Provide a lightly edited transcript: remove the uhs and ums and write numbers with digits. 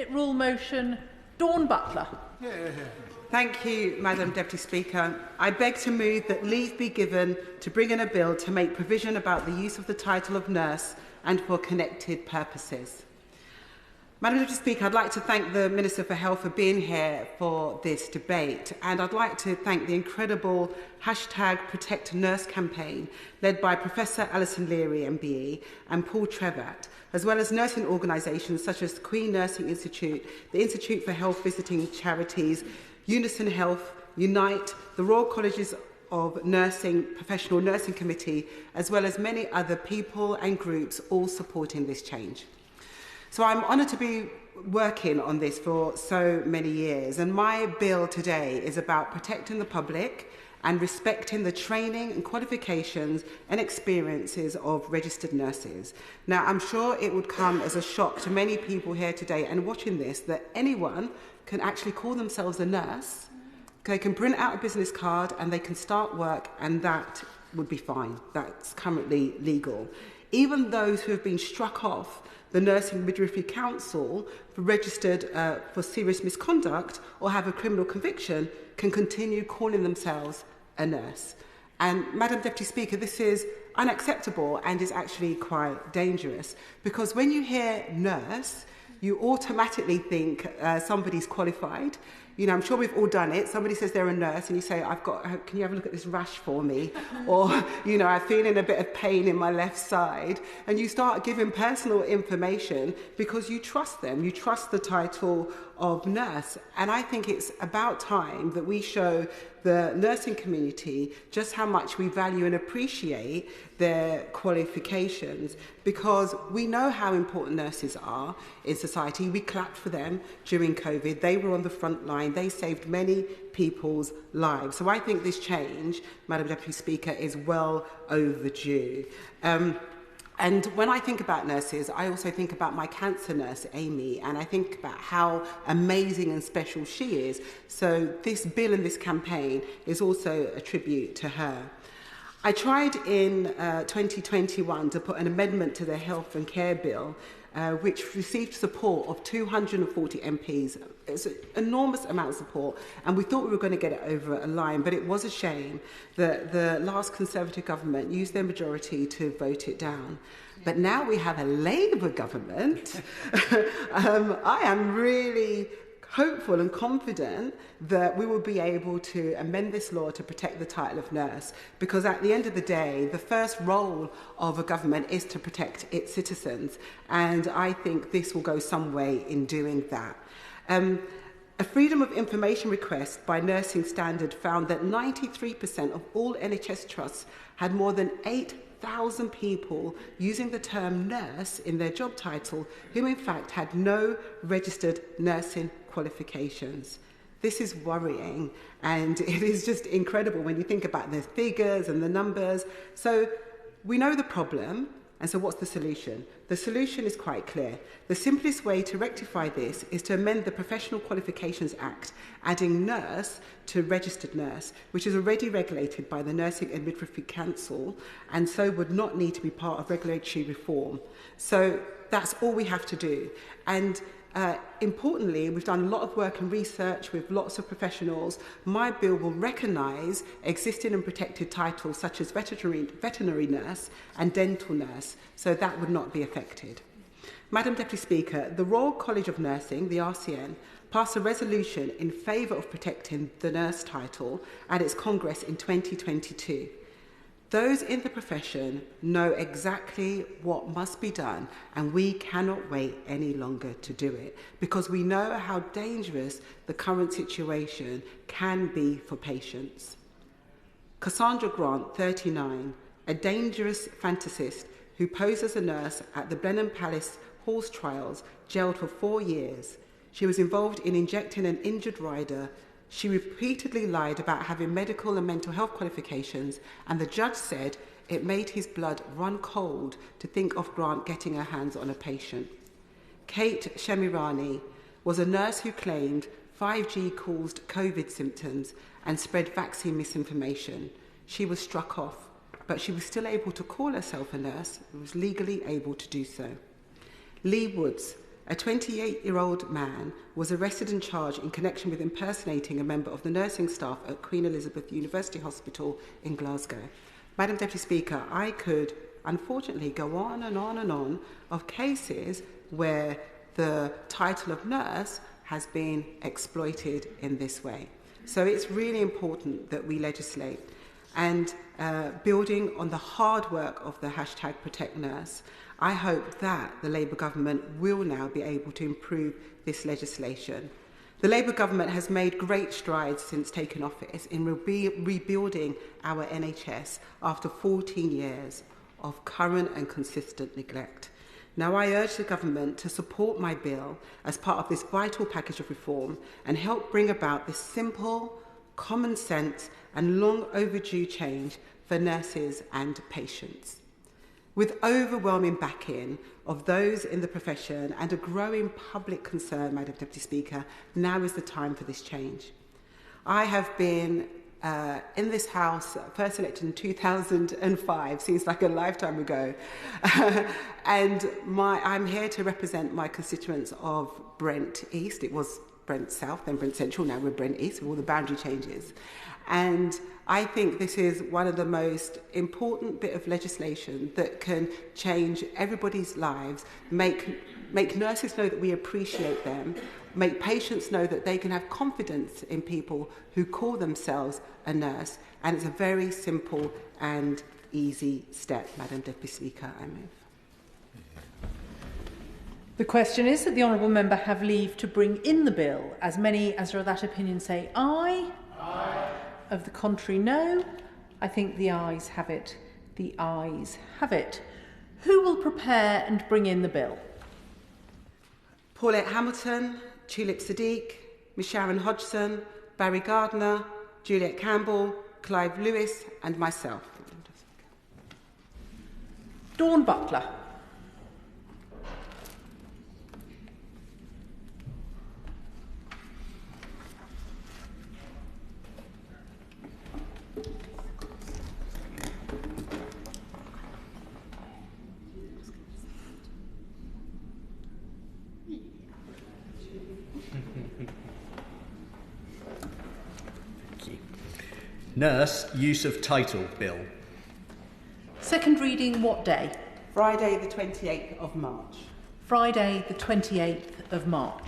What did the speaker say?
Rule motion, Dawn Butler. Thank you, Madam Deputy Speaker. I beg to move that leave be given to bring in a bill to make provision about the use of the title of nurse and for connected purposes. Madam Deputy Speaker, I'd like to thank the Minister for Health for being here for this debate, and I'd like to thank the incredible #ProtectNurse campaign led by Professor Alison Leary, MBE, and Paul Trevat, as well as nursing organisations such as the Queen Nursing Institute, the Institute for Health Visiting Charities, Unison Health, Unite, the Royal Colleges of Nursing, Professional Nursing Committee, as well as many other people and groups all supporting this change. So I'm honoured to be working on this for so many years, and my bill today is about protecting the public and respecting the training and qualifications and experiences of registered nurses. Now, I'm sure it would come as a shock to many people here today and watching this that anyone can actually call themselves a nurse. They can print out a business card and they can start work, and that would be fine. That's currently legal. Even those who have been struck off the Nursing Midwifery Council for registered for serious misconduct or have a criminal conviction can continue calling themselves a nurse. And Madam Deputy Speaker, this is unacceptable and is actually quite dangerous, because when you hear nurse, you automatically think somebody's qualified. You know, I'm sure we've all done it. Somebody says they're a nurse and you say, can you have a look at this rash for me? Or, you know, I'm feeling a bit of pain in my left side. And you start giving personal information because you trust them. You trust the title of nurse. And I think it's about time that we show the nursing community just how much we value and appreciate their qualifications, because we know how important nurses are in society. We clapped for them during COVID. They were on the front line. They saved many people's lives. So I think this change, Madam Deputy Speaker, is well overdue. And when I think about nurses, I also think about my cancer nurse, Amy, and I think about how amazing and special she is. So this bill and this campaign is also a tribute to her. I tried in 2021 to put an amendment to the Health and Care Bill, which received support of 240 MPs. It's an enormous amount of support, and we thought we were going to get it over a line, but it was a shame that the last Conservative government used their majority to vote it down. But now we have a Labour government. I am really hopeful and confident that we will be able to amend this law to protect the title of nurse, because at the end of the day, the first role of a government is to protect its citizens, and I think this will go some way in doing that. A Freedom of Information request by Nursing Standard found that 93% of all NHS trusts had more than 8,000 people using the term nurse in their job title who in fact had no registered nursing qualifications. This is worrying, and it is just incredible when you think about the figures and the numbers. So we know the problem, and so what's the solution? The solution is quite clear. The simplest way to rectify this is to amend the Professional Qualifications Act, adding nurse to registered nurse, which is already regulated by the Nursing and Midwifery Council, and so would not need to be part of regulatory reform. So that's all we have to do. And importantly, we've done a lot of work and research with lots of professionals. My bill will recognise existing and protected titles such as veterinary nurse and dental nurse, so that would not be affected. Madam Deputy Speaker, the Royal College of Nursing, the RCN, passed a resolution in favour of protecting the nurse title at its Congress in 2022. Those in the profession know exactly what must be done, and we cannot wait any longer to do it, because we know how dangerous the current situation can be for patients. Cassandra Grant, 39, a dangerous fantasist who posed as a nurse at the Blenheim Palace horse trials, jailed for 4 years. She was involved in injecting an injured rider. She repeatedly lied about having medical and mental health qualifications, and the judge said it made his blood run cold to think of Grant getting her hands on a patient. Kate Shemirani was a nurse who claimed 5G caused COVID symptoms and spread vaccine misinformation. She was struck off, but she was still able to call herself a nurse and was legally able to do so. Lee Woods, A 28-year-old man was arrested and charged in connection with impersonating a member of the nursing staff at Queen Elizabeth University Hospital in Glasgow. Madam Deputy Speaker, I could unfortunately go on and on and on of cases where the title of nurse has been exploited in this way. So it's really important that we legislate. And building on the hard work of the hashtag Protect Nurse, I hope that the Labour government will now be able to improve this legislation. The Labour government has made great strides since taking office in rebuilding our NHS after 14 years of current and consistent neglect. Now I urge the government to support my bill as part of this vital package of reform and help bring about this simple, common sense and long overdue change for nurses and patients. With overwhelming backing of those in the profession and a growing public concern, Madam Deputy Speaker, now is the time for this change. I have been in this House, first elected in 2005, seems like a lifetime ago, and I'm here to represent my constituents of Brent East. It was Brent South, then Brent Central, now we're Brent East with all the boundary changes. And I think this is one of the most important bit of legislation that can change everybody's lives, make nurses know that we appreciate them, make patients know that they can have confidence in people who call themselves a nurse. And it's a very simple and easy step. Madam Deputy Speaker, I move. The question is that the honourable member have leave to bring in the bill. As many as are of that opinion say aye. Aye. Of the contrary, no. I think the ayes have it. The ayes have it. Who will prepare and bring in the bill? Paulette Hamilton, Tulip Sadiq, Miss Sharon Hodgson, Barry Gardner, Juliet Campbell, Clive Lewis and myself. Dawn Butler. Nurse Use of Title Bill. Second reading what day? Friday the 28th of March. Friday the 28th of March.